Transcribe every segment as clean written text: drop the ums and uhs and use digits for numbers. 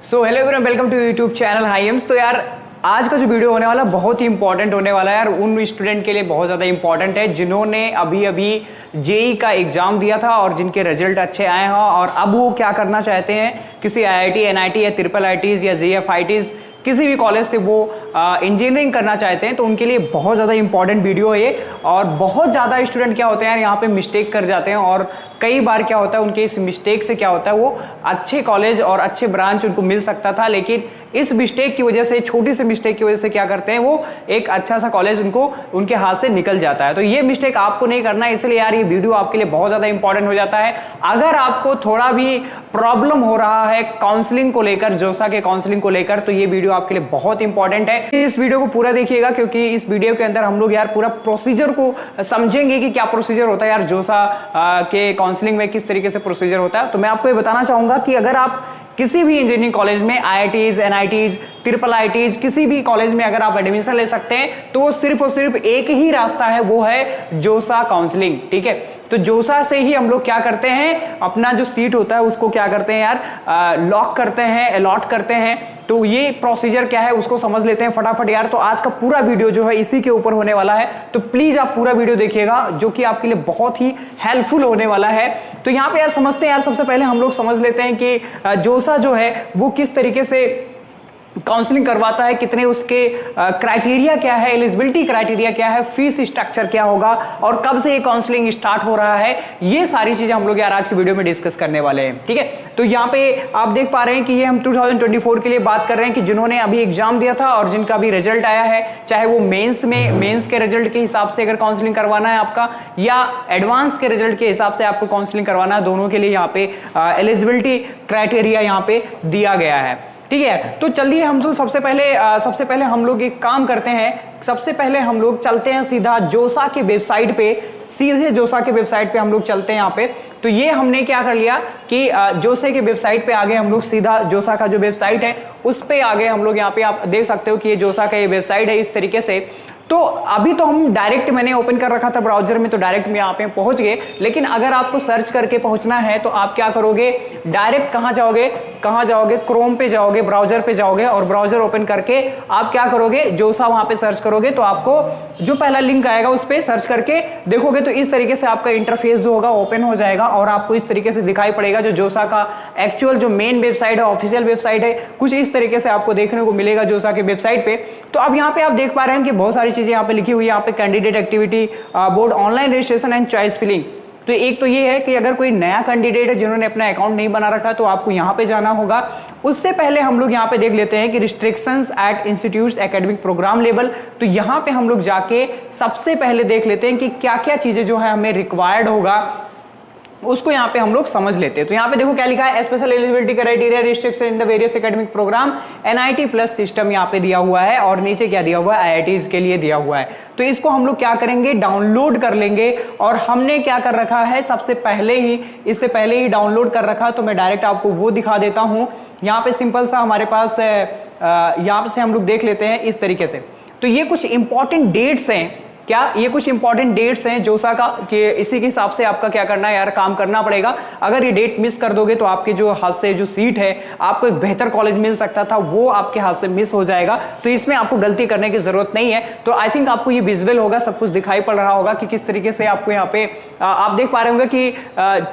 Hello everyone, welcome to YouTube channel high aims. तो यार आज का जो वीडियो होने वाला बहुत ही इंपॉर्टेंट होने वाला है यार, उन स्टूडेंट के लिए बहुत ज़्यादा इंपॉर्टेंट है जिन्होंने अभी जेई का एग्जाम दिया था और जिनके रिजल्ट अच्छे आए हैं और अब वो क्या करना चाहते हैं, किसी आईआईटी, एनआईटी या ट्रिपल आईटीज या जेएफआईटीज किसी भी कॉलेज से वो इंजीनियरिंग करना चाहते हैं, तो उनके लिए बहुत ज़्यादा इंपॉर्टेंट वीडियो है ये। और बहुत ज़्यादा स्टूडेंट क्या होते हैं यार, यहाँ पे मिस्टेक कर जाते हैं और कई बार क्या होता है उनके इस मिस्टेक से क्या होता है, वो अच्छे कॉलेज और अच्छे ब्रांच उनको मिल सकता था, लेकिन इस मिस्टेक की वजह से, छोटी सी मिस्टेक की वजह से क्या करते हैं, वो एक अच्छा सा कॉलेज उनको उनके हाथ से निकल जाता है। तो ये मिस्टेक आपको नहीं करना है, इसलिए यार ये वीडियो आपके लिए बहुत ज़्यादा इंपॉर्टेंट हो जाता है। अगर आपको थोड़ा भी प्रॉब्लम हो रहा है काउंसलिंग को लेकर, जोसा के काउंसलिंग को लेकर, तो ये वीडियो आपके लिए बहुत इंपॉर्टेंट है। इस वीडियो को पूरा देखिएगा क्योंकि इस वीडियो के अंदर हम लोग यार पूरा प्रोसीजर को समझेंगे कि क्या प्रोसीजर होता है यार जोसा के काउंसलिंग में, किस तरीके से प्रोसीजर होता है। तो मैं आपको ये बताना चाहूंगा कि अगर आप किसी भी इंजीनियरिंग कॉलेज में, आईआईटीज, एनआईटीज, ट्रिपल आईटीज, किसी भी कॉलेज में अगर आप एडमिशन ले सकते हैं तो सिर्फ और सिर्फ एक ही रास्ता है, वो है जोसा काउंसलिंग। ठीक है, तो जोसा से ही हम लोग क्या करते हैं, अपना जो सीट होता है उसको क्या करते हैं यार, लॉक करते हैं, अलॉट करते हैं। तो ये प्रोसीजर क्या है उसको समझ लेते हैं फटाफट यार। तो आज का पूरा वीडियो जो है इसी के ऊपर होने वाला है, तो प्लीज आप पूरा वीडियो देखिएगा जो कि आपके लिए बहुत ही हेल्पफुल होने वाला है। तो यहाँ पे यार समझते हैं यार, सबसे पहले हम लोग समझ लेते हैं कि जोसा जो है वो किस तरीके से काउंसलिंग करवाता है, कितने उसके क्राइटेरिया क्या है, एलिजिबिलिटी क्राइटेरिया क्या है, फीस स्ट्रक्चर क्या होगा और कब से ये काउंसलिंग स्टार्ट हो रहा है, ये सारी चीजें हम लोग यार आज की वीडियो में डिस्कस करने वाले हैं। ठीक है, तो यहाँ पे आप देख पा रहे हैं कि ये हम 2024 के लिए बात कर रहे हैं कि जिन्होंने अभी एग्जाम दिया था और जिनका अभी रिजल्ट आया है, चाहे वो मेंस के रिजल्ट के हिसाब से अगर काउंसलिंग करवाना है आपका या एडवांस के रिजल्ट के हिसाब से आपको काउंसलिंग करवाना है, दोनों के लिए यहाँ पे एलिजिबिलिटी क्राइटेरिया यहाँ पे दिया गया है। ठीक है, तो चलिए हम तो सबसे पहले हम लोग एक काम करते हैं। सबसे पहले हम लोग चलते हैं सीधा जोसा की वेबसाइट पे, सीधे जोसा के वेबसाइट पे हम लोग चलते हैं यहाँ पे। तो ये हमने क्या कर लिया कि जोसा के वेबसाइट पे आगे हम लोग सीधा जोसा का जो वेबसाइट है उस पे आगे हम लोग, यहाँ पे आप देख सकते हो कि ये जोसा का ये वेबसाइट है इस तरीके से। तो अभी तो हम डायरेक्ट मैंने ओपन कर रखा था ब्राउजर में, तो डायरेक्ट में यहाँ पे पहुंच गए। लेकिन अगर आपको सर्च करके पहुंचना है तो आप क्या करोगे, डायरेक्ट कहां जाओगे, क्रोम पे जाओगे, ब्राउजर पे जाओगे और ब्राउजर ओपन करके आप क्या करोगे, जोसा वहां पे सर्च करोगे। तो आपको जो पहला लिंक आएगा उस पर सर्च करके देखोगे तो इस तरीके से आपका इंटरफेस जो होगा ओपन हो जाएगा और आपको इस तरीके से दिखाई पड़ेगा जो जोसा का एक्चुअल जो मेन वेबसाइट है, ऑफिशियल वेबसाइट है, कुछ इस तरीके से आपको देखने को मिलेगा जोसा के वेबसाइट पे। तो अब यहाँ पे आप देख पा रहे हैं कि बहुत सारी चीजें यहाँ पे लिखी हुई है। यहाँ पे candidate activity board, online registration and choice filling. तो एक तो ये है कि अगर कोई नया कैंडिडेट है जिन्होंने अपना अकाउंट नहीं बना रखा तो आपको यहाँ पे जाना होगा। उससे पहले हम लोग यहाँ पे देख लेते हैं कि restrictions at institutes academic program level. तो यहाँ पे हम लोग जाके सबसे पहले देख लेते हैं कि क्या क्या चीजें जो है हमें रिक्वायर्ड होगा, उसको यहाँ पे हम लोग समझ लेते हैं। तो यहाँ पे देखो क्या लिखा है, special eligibility criteria restriction in the various academic program, NIT plus system यहाँ पे दिया हुआ है और नीचे क्या दिया हुआ है, आईआईटीज के लिए दिया हुआ है। तो इसको हम लोग क्या करेंगे, डाउनलोड कर लेंगे। और हमने क्या कर रखा है, इससे पहले ही डाउनलोड कर रखा, तो मैं डायरेक्ट आपको वो दिखा देता हूँ। यहाँ पे सिंपल सा हमारे पास यहाँ से हम लोग देख लेते हैं इस तरीके से। तो ये कुछ इंपॉर्टेंट डेट्स हैं, क्या ये कुछ इंपॉर्टेंट डेट्स हैं जोसा का, कि इसी के हिसाब से आपका क्या करना है यार, काम करना पड़ेगा। अगर ये डेट मिस कर दोगे तो आपके जो हाथ से जो सीट है, आपको एक बेहतर कॉलेज मिल सकता था, वो आपके हाथ से मिस हो जाएगा। तो इसमें आपको गलती करने की जरूरत नहीं है। तो आई थिंक आपको ये विजुअल होगा, सब कुछ दिखाई पड़ रहा होगा कि किस तरीके से आपको यहाँ पे आप देख पा रहे होंगे कि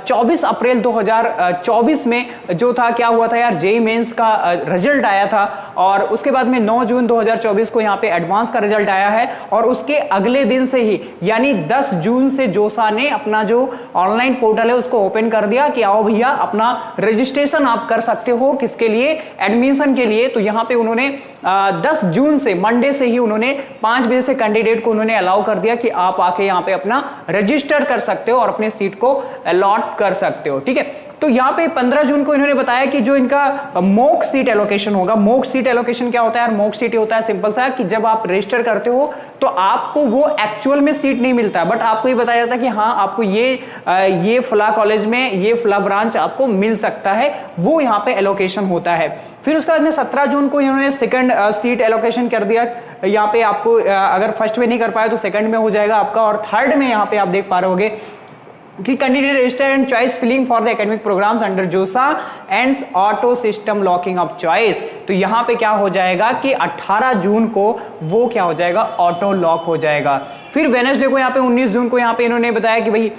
24 अप्रैल 2024 में जो था, क्या हुआ था यार, जेईई मेंस का रिजल्ट आया था और उसके बाद में 9 जून 2024 को यहाँ पे एडवांस का रिजल्ट आया है। और उसके अगले दिन से ही यानी 10 जून से जोसा ने अपना जो ऑनलाइन पोर्टल है उसको ओपन कर दिया कि आओ भैया अपना रजिस्ट्रेशन आप कर सकते हो, किसके लिए, एडमिशन के लिए। तो यहाँ पे उन्होंने 10 जून से, मंडे से ही उन्होंने 5 बजे से कैंडिडेट को उन्होंने अलाउ कर दिया कि आप आके यहाँ पे अपना रजिस्टर कर सकते हो और अपने सीट को अलॉट कर सकते हो। ठीक है, तो यहाँ पे 15 जून को इन्होंने बताया कि जो इनका मॉक सीट एलोकेशन होगा। मॉक सीट एलोकेशन क्या होता है यार, मॉक सीट होता है सिंपल सा कि जब आप रजिस्टर करते हो तो आपको वो एक्चुअल में सीट नहीं मिलता, बट आपको ये बताया जाता है कि हाँ आपको ये फला कॉलेज में ये फला ब्रांच आपको मिल सकता है, वो यहाँ पे एलोकेशन होता है। फिर उसके बाद में 17 जून को इन्होंने सेकंड सीट एलोकेशन कर दिया। यहाँ पे आपको अगर फर्स्ट में नहीं कर पाए तो सेकंड में हो जाएगा आपका, और थर्ड में यहाँ पे आप देख पा रहे होगे कि candidate register and choice filling for the academic programmes under JoSAA and auto system locking of choice. तो यहां पे क्या हो जाएगा कि 18 जून को वो क्या हो जाएगा, ऑटो लॉक हो जाएगा। फिर वेडनेसडे को यहाँ पे 19 जून को यहाँ पे इन्होंने बताया कि भाई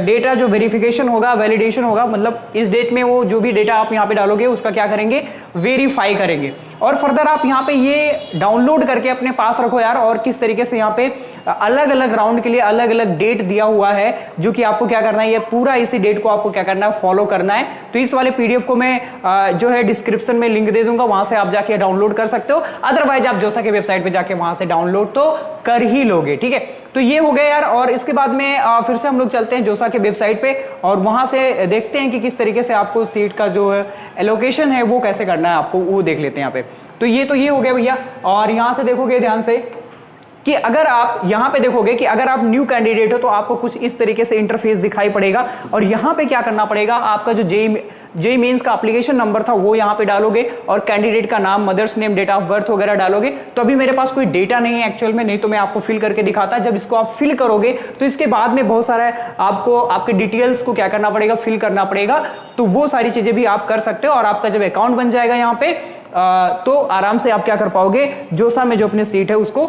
डेटा जो वेरिफिकेशन होगा, वैलिडेशन होगा, मतलब इस डेट में वो जो भी डेटा आप यहाँ पे डालोगे उसका क्या करेंगे, वेरीफाई करेंगे। और फर्दर आप यहाँ पे ये डाउनलोड करके अपने पास रखो यार। और किस तरीके से यहाँ पे अलग अलग राउंड के लिए अलग अलग डेट दिया हुआ है, जो कि आपको क्या करना है, ये पूरा इसी डेट को आपको क्या करना है, फॉलो करना है। तो इस वाले पीडीएफ को मैं जो है डिस्क्रिप्शन में लिंक दे दूंगा, वहां से आप जाके डाउनलोड कर सकते हो। अदरवाइज आप जोसा के वेबसाइट पे जाके वहां से डाउनलोड तो कर ही लोगे, ठीक है। तो ये हो गया यार। और इसके बाद में फिर से हम लोग चलते हैं जोसा के वेबसाइट पे और वहां से देखते हैं कि किस तरीके से आपको सीट का जो एलोकेशन है वो कैसे करना है, आपको वो देख लेते हैं यहाँ पे। तो ये हो गया भैया। और यहां से देखोगे ध्यान से कि अगर आप यहां पे देखोगे कि अगर आप न्यू कैंडिडेट हो तो आपको कुछ इस तरीके से इंटरफेस दिखाई पड़ेगा। और यहां पे क्या करना पड़ेगा, आपका जो जेई मेंस का एप्लीकेशन नंबर था वो यहां पे डालोगे और कैंडिडेट का नाम, mother's name, date of birth वगैरह डालोगे। तो अभी मेरे पास कोई डेटा नहीं है एक्चुअल में, नहीं तो मैं आपको फिल करके दिखाता। जब इसको आप फिल करोगे तो इसके बाद में बहुत सारा आपको आपके डिटेल्स को क्या करना पड़ेगा, फिल करना पड़ेगा। तो वो सारी चीजें भी आप कर सकते हो। और आपका जब अकाउंट बन जाएगा यहाँ पे तो आराम से आप क्या कर पाओगे, जोसा में जो अपनी सीट है उसको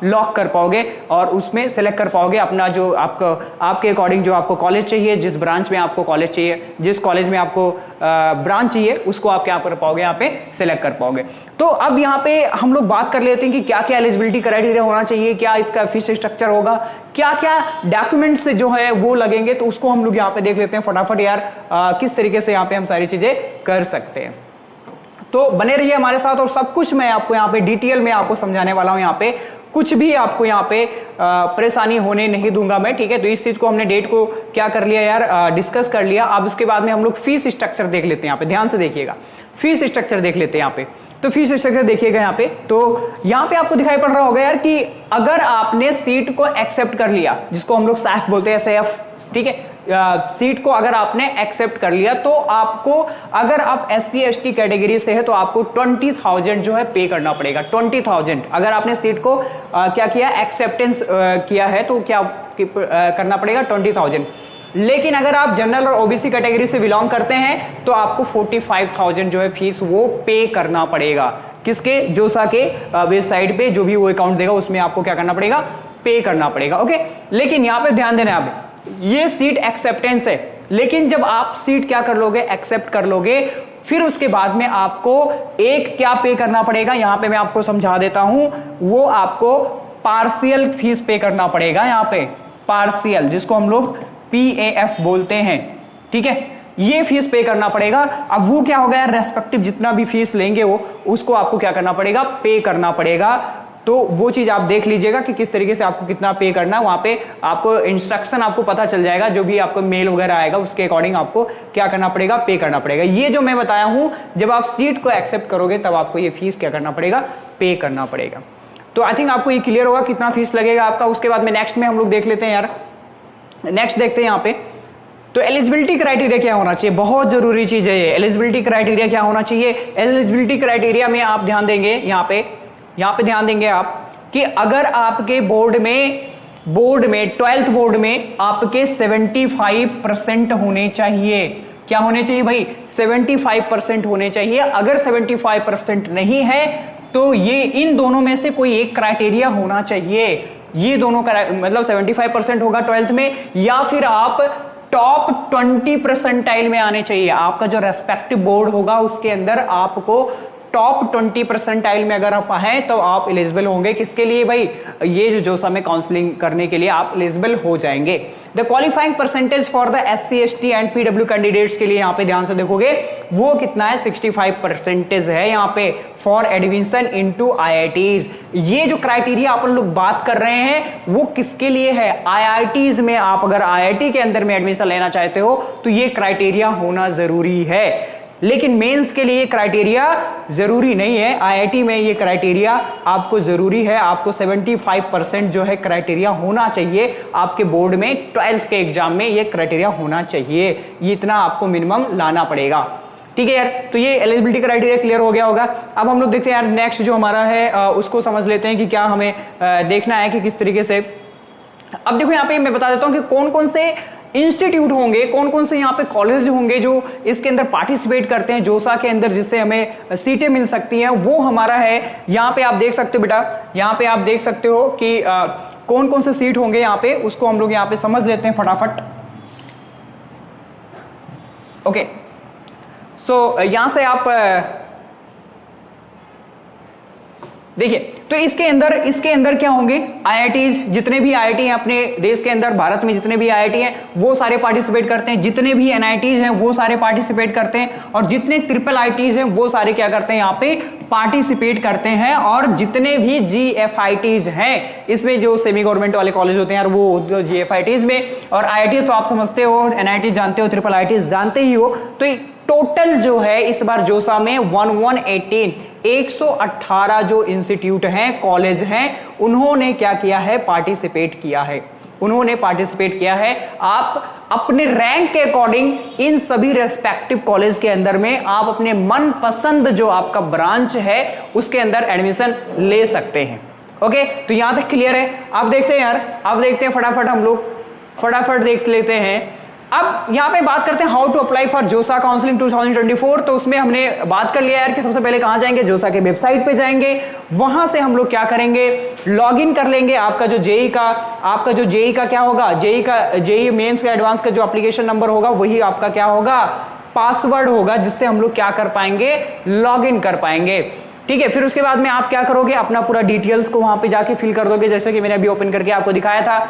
लॉक कर पाओगे और उसमें सेलेक्ट कर पाओगे अपना जो आपके अकॉर्डिंग जो आपको कॉलेज चाहिए, जिस ब्रांच में आपको कॉलेज चाहिए, जिस कॉलेज में आपको ब्रांच चाहिए, उसको आप क्या कर पाओगे, यहाँ पे सेलेक्ट कर पाओगे। तो अब यहाँ पे हम लोग बात कर लेते हैं कि क्या क्या एलिजिबिलिटी क्राइटेरिया होना चाहिए, क्या इसका फीस स्ट्रक्चर होगा, क्या क्या डॉक्यूमेंट्स जो है वो लगेंगे। तो उसको हम लोग यहाँ पे देख लेते हैं फटाफट यार, किस तरीके से यहाँ पे हम सारी चीजें कर सकते हैं। तो बने रहिए हमारे साथ और सब कुछ मैं आपको यहाँ पे डिटेल में आपको समझाने वाला हूं। यहाँ पे कुछ भी आपको यहाँ पे परेशानी होने नहीं दूंगा मैं, ठीक है। तो इस चीज को हमने डेट को क्या कर लिया यार, डिस्कस कर लिया। अब उसके बाद में हम लोग फीस स्ट्रक्चर देख लेते हैं। यहाँ पे ध्यान से देखिएगा, फीस स्ट्रक्चर देख लेते हैं यहाँ पे। तो फीस स्ट्रक्चर देखिएगा यहाँ पे। तो यहाँ पे आपको दिखाई पड़ रहा होगा यार कि अगर आपने सीट को एक्सेप्ट कर लिया, जिसको हम लोग सैफ बोलते हैं, सैफ, ठीक है, सीट को अगर आपने एक्सेप्ट कर लिया तो आपको, अगर आप SC ST कैटेगरी से है तो आपको 20,000 जो है पे करना पड़ेगा। 20,000 अगर आपने सीट को क्या किया, एक्सेप्टेंस किया है तो क्या करना पड़ेगा, 20,000। लेकिन अगर आप जनरल और ओबीसी कैटेगरी से बिलोंग करते हैं तो आपको 45,000 जो है फीस वो पे करना पड़ेगा। किसके, जोसा के वेबसाइट पे जो भी वो अकाउंट देगा उसमें आपको क्या करना पड़ेगा, पे करना पड़ेगा। ओके, लेकिन यहां पे ध्यान देना, आप ये सीट एक्सेप्टेंस है, लेकिन जब आप सीट क्या कर लोगे, एक्सेप्ट कर लोगे, फिर उसके बाद में आपको एक क्या पे करना पड़ेगा, यहां पे मैं आपको समझा देता हूं। वो आपको पार्शियल फीस पे करना पड़ेगा। यहां पे पार्शियल, जिसको हम लोग PAF बोलते हैं, ठीक है, ये फीस पे करना पड़ेगा। अब वो क्या होगा यार, रेस्पेक्टिव जितना भी फीस लेंगे वो, उसको आपको क्या करना पड़ेगा, पे करना पड़ेगा। तो वो चीज आप देख लीजिएगा कि किस तरीके से आपको कितना पे करना है। वहां पे आपको इंस्ट्रक्शन आपको पता चल जाएगा, जो भी आपको मेल वगैरह आएगा उसके अकॉर्डिंग आपको क्या करना पड़ेगा, पे करना पड़ेगा। ये जो मैं बताया हूं, जब आप सीट को एक्सेप्ट करोगे तब आपको ये फीस क्या करना पड़ेगा, पे करना पड़ेगा। तो आई थिंक आपको ये क्लियर होगा कितना फीस लगेगा आपका। उसके बाद में नेक्स्ट में हम लोग देख लेते हैं यार, नेक्स्ट देखते हैं यहाँ पे। तो एलिजिबिलिटी क्राइटेरिया क्या होना चाहिए, बहुत जरूरी चीज है ये। एलिजिबिलिटी क्राइटेरिया क्या होना चाहिए, एलिजिबिलिटी क्राइटेरिया में आप ध्यान देंगे यहाँ पे ध्यान देंगे आप कि अगर आपके बोर्ड में 12th बोर्ड में आपके 75% होने चाहिए। क्या होने चाहिए भाई, 75% होने चाहिए। अगर 75% नहीं है तो ये इन दोनों में से कोई एक क्राइटेरिया होना चाहिए। ये दोनों मतलब 75% होगा 12th में, या फिर आप टॉप 20% में आने चाहिए। आपका जो रेस्पेक्टिव बोर्ड होगा उसके अंदर आपको टॉप 20% में अगर आप हैं तो आप एलिजिबल होंगे। किसके लिए भाई, ये जो जोसा में काउंसलिंग करने के लिए आप एलिजिबल हो जाएंगे। The qualifying percentage for the SC ST and PW candidates के लिए यहाँ पे ध्यान से देखोगे वो कितना है, 65% है यहाँ पे फॉर एडमिशन इनटू IITs। ये जो क्राइटेरिया अपन लोग बात कर रहे हैं वो किसके लिए है, IITs में। आप अगर IIT के अंदर में एडमिशन लेना चाहते हो तो ये क्राइटेरिया होना जरूरी है। लेकिन मेंस के लिए क्राइटेरिया जरूरी नहीं है, IIT में ये क्राइटेरिया आपको जरूरी है। आपको 75% जो है क्राइटेरिया होना चाहिए आपके बोर्ड में, 12th के एग्जाम में ये क्राइटेरिया होना चाहिए। ये इतना आपको मिनिमम लाना पड़ेगा, ठीक है यार। तो ये एलिजिबिलिटी क्राइटेरिया क्लियर हो गया होगा। अब हम लोग देखते हैं यार नेक्स्ट जो हमारा है उसको समझ लेते हैं कि क्या हमें देखना है कि किस तरीके से। अब देखो यहाँ पे मैं बता देता हूं कि कौन कौन से इंस्टीट्यूट होंगे, कौन कौन से यहाँ पे कॉलेज होंगे जो इसके अंदर पार्टिसिपेट करते हैं जोसा के अंदर, जिससे हमें सीटें मिल सकती हैं, वो हमारा है। यहाँ पे आप देख सकते हो बेटा, यहाँ पे आप देख सकते हो कि कौन कौन से सीट होंगे यहाँ पे, उसको हम लोग यहाँ पे समझ लेते हैं फटाफट। ओके, सो यहां से आप देखिए, तो इसके अंदर क्या होंगे, आईआईटीज, जितने भी आईआईटी हैं अपने देश के अंदर, भारत में जितने भी आईआईटी हैं वो सारे पार्टिसिपेट करते हैं, जितने भी एनआईटीज हैं वो सारे पार्टिसिपेट करते हैं, और जितने ट्रिपल आईटीज हैं वो सारे क्या करते हैं यहाँ पे पार्टिसिपेट करते हैं, और जितने भी जीएफआईटीज हैं, इसमें जो सेमी गवर्नमेंट वाले कॉलेज होते हैं यार वो जीएफआईटीज में, और आईआईटी तो आप समझते हो, एनआईटी जानते हो, ट्रिपल आईटीज जानते ही हो। तो टोटल जो है इस बार जोसा में 118 जो इंस्टीट्यूट हैं, कॉलेज हैं, उन्होंने क्या किया है, पार्टिसिपेट किया है, उन्होंने पार्टिसिपेट किया है। आप अपने रैंक के अकॉर्डिंग इन सभी रेस्पेक्टिव कॉलेज के अंदर में आप अपने मनपसंद जो आपका ब्रांच है उसके अंदर एडमिशन ले सकते हैं। ओके, तो यहां तक क्लियर है। आप देखते हैं यार, आप देखते हैं फटाफट, हम लोग फटाफट देख लेते हैं। अब यहां पे बात करते हैं हाउ टू अप्लाई फॉर जोसा काउंसलिंग 2024। तो उसमें हमने बात कर लिया यार कि सबसे पहले कहां जाएंगे, जोसा के वेबसाइट पे जाएंगे, वहां से हम लोग क्या करेंगे, लॉगिन कर लेंगे। आपका जो जेई का क्या होगा, जेई मेंस का एडवांस का जो एप्लीकेशन नंबर होगा वही आपका क्या होगा, पासवर्ड होगा, जिससे हम लोग क्या कर पाएंगे, लॉगिन कर पाएंगे। ठीक है, फिर उसके बाद में आप क्या करोगे, अपना पूरा डिटेल्स को वहां पे जाके फिल कर दोगे, जैसे कि मैंने अभी ओपन करके आपको दिखाया था।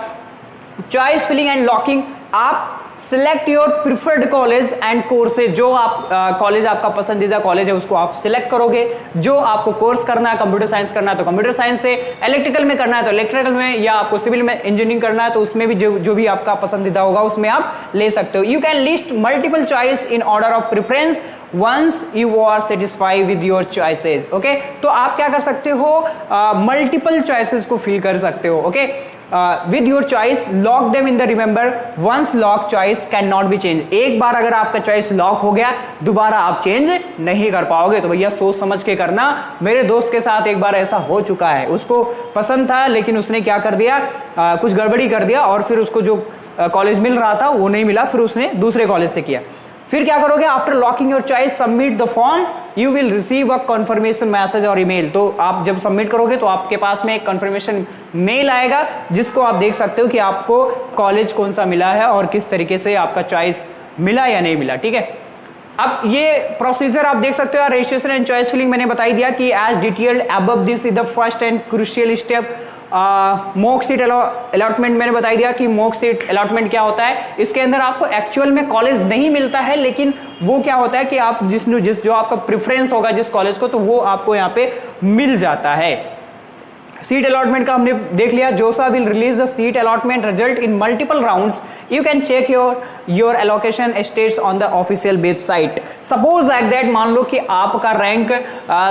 चॉइस फिलिंग एंड लॉकिंग, आप select your preferred college and courses, जो आप कॉलेज आपका पसंदीदा कॉलेज है उसको आप सिलेक्ट करोगे। जो आपको कोर्स करना है, कंप्यूटर साइंस करना है तो कंप्यूटर साइंस से, इलेक्ट्रिकल में करना है तो इलेक्ट्रिकल में, या आपको सिविल में इंजीनियरिंग करना है तो उसमें भी जो भी आपका पसंदीदा होगा उसमें आप ले सकते हो। You can list multiple choice in order of preference once you are satisfied with your choices. Okay, तो आप क्या कर सकते हो, मल्टीपल चॉइसेस को फिल कर सकते हो। Okay, with your choice lock them in the remember once lock choice cannot be changed। एक बार अगर आपका चॉइस लॉक हो गया दोबारा आप चेंज नहीं कर पाओगे। तो भैया सोच समझ के करना। मेरे दोस्त के साथ एक बार ऐसा हो चुका है, उसको पसंद था लेकिन उसने क्या कर दिया, कुछ गड़बड़ी कर दिया, और फिर उसको जो कॉलेज मिल रहा था वो नहीं मिला, फिर उसने दूसरे कॉलेज से किया। फिर क्या करोगे, after locking your choice submit the form you will receive a confirmation message और ईमेल। तो आप जब सबमिट करोगे तो आपके पास में एक कंफर्मेशन मेल आएगा, जिसको आप देख सकते हो कि आपको कॉलेज कौन सा मिला है और किस तरीके से आपका चॉइस मिला या नहीं मिला। ठीक है, अब ये प्रोसीजर आप देख सकते हो। रजिस्ट्रेशन एंड चॉइस फिलिंग मैंने बताई दिया कि as detailed above this is the first and crucial step. Mock seat allotment मैंने बताई दिया कि मॉक सीट अलॉटमेंट क्या होता है। इसके अंदर आपको एक्चुअल में कॉलेज नहीं मिलता है, लेकिन वो क्या होता है कि आप जो आपका प्रेफरेंस होगा जिस कॉलेज को, तो वो आपको यहाँ पे मिल जाता है। सीट अलॉटमेंट का हमने देख लिया। JoSAA will release the seat allotment result in multiple rounds. You can check your allocation status on the official website. Suppose like that, मान लो कि आपका रैंक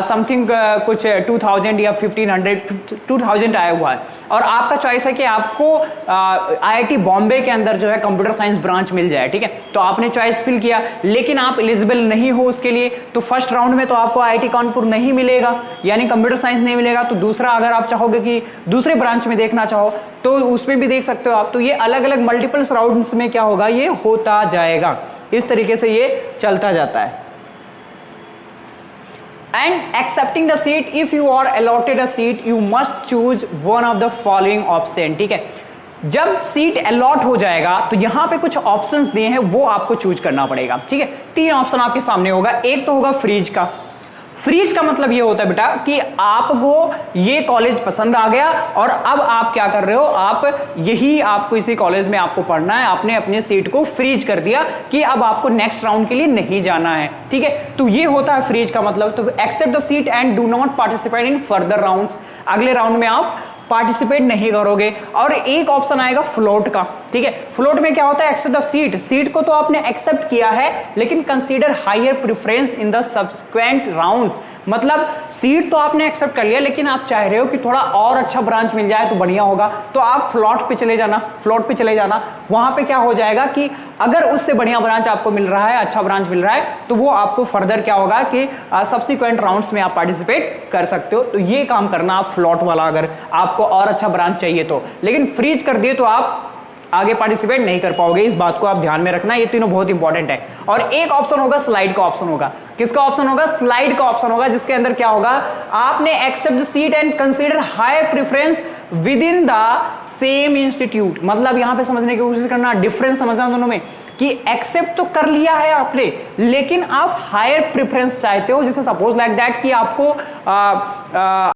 समथिंग कुछ 2000 या 1500 2000 आया हुआ है, और आपका चॉइस है कि आपको आईआईटी बॉम्बे के अंदर जो है कंप्यूटर साइंस ब्रांच मिल जाए। ठीक है, तो आपने चॉइस फिल किया, लेकिन आप एलिजिबल नहीं हो उसके लिए, तो फर्स्ट राउंड में तो आपको आईआईटी कानपुर नहीं मिलेगा, यानी कंप्यूटर साइंस नहीं मिलेगा। तो दूसरा, अगर आप चाहोगे कि दूसरे ब्रांच में देखना चाहो तो उसमें भी देख सकते हो आप। तो ये अलग अलग मल्टीपल राउंड्स में क्या होगा, ये होता जाएगा। इस तरीके से ये चलता जाता है। And accepting the seat, if you are allotted a seat you must choose one of the following option. ठीक है, जब सीट अलॉट हो जाएगा तो यहां पे कुछ ऑप्शंस दिए हैं, वो आपको चूज करना पड़ेगा। ठीक है, 3 ऑप्शन आपके सामने होगा। एक तो होगा फ्रीज का। फ्रीज का मतलब ये होता है बेटा कि आपको ये कॉलेज पसंद आ गया और अब आप क्या कर रहे हो, आप यही आपको इसी कॉलेज में आपको पढ़ना है, आपने अपने सीट को फ्रीज कर दिया कि अब आपको नेक्स्ट राउंड के लिए नहीं जाना है। ठीक है, तो ये होता है फ्रीज का मतलब। तो accept the seat and do not participate in further rounds. अगले राउंड में आप पार्टिसिपेट नहीं करोगे। और एक ऑप्शन आएगा फ्लोट का। ठीक है, फ्लोट में क्या होता है, एक्सेप्ट द सीट। सीट को तो आपने एक्सेप्ट किया है, लेकिन consider higher preference in the subsequent rounds. मतलब सीट तो आपने एक्सेप्ट कर लिया, लेकिन आप चाह रहे हो कि थोड़ा और अच्छा ब्रांच मिल जाए तो बढ़िया होगा, तो आप फ्लोट पे चले जाना। फ्लोट पे चले जाना, वहां पे क्या हो जाएगा कि अगर उससे बढ़िया ब्रांच आपको मिल रहा है, अच्छा ब्रांच मिल रहा है, तो वो आपको फर्दर क्या होगा कि सब्सिक्वेंट राउंड्स में आप पार्टिसिपेट कर सकते हो। तो ये काम करना आप फ्लोट वाला, अगर आपको और अच्छा ब्रांच चाहिए तो। लेकिन फ्रीज कर दिए तो आप आगे पार्टिसिपेट नहीं कर पाओगे। इस बात को आप ध्यान में रखना, ये तीनों बहुत इंपॉर्टेंट है। और एक ऑप्शन होगा स्लाइड का ऑप्शन होगा। किसका ऑप्शन होगा? स्लाइड का ऑप्शन होगा, जिसके अंदर क्या होगा, आपने accept seat and consider high preference within the same institute. मतलब यहां पे समझने की कोशिश करना, डिफरेंस समझना दोनों में, कि एक्सेप्ट तो कर लिया है आपने, लेकिन आप हायर प्रेफरेंस चाहते हो। जैसे सपोज लाइक दैट कि आपको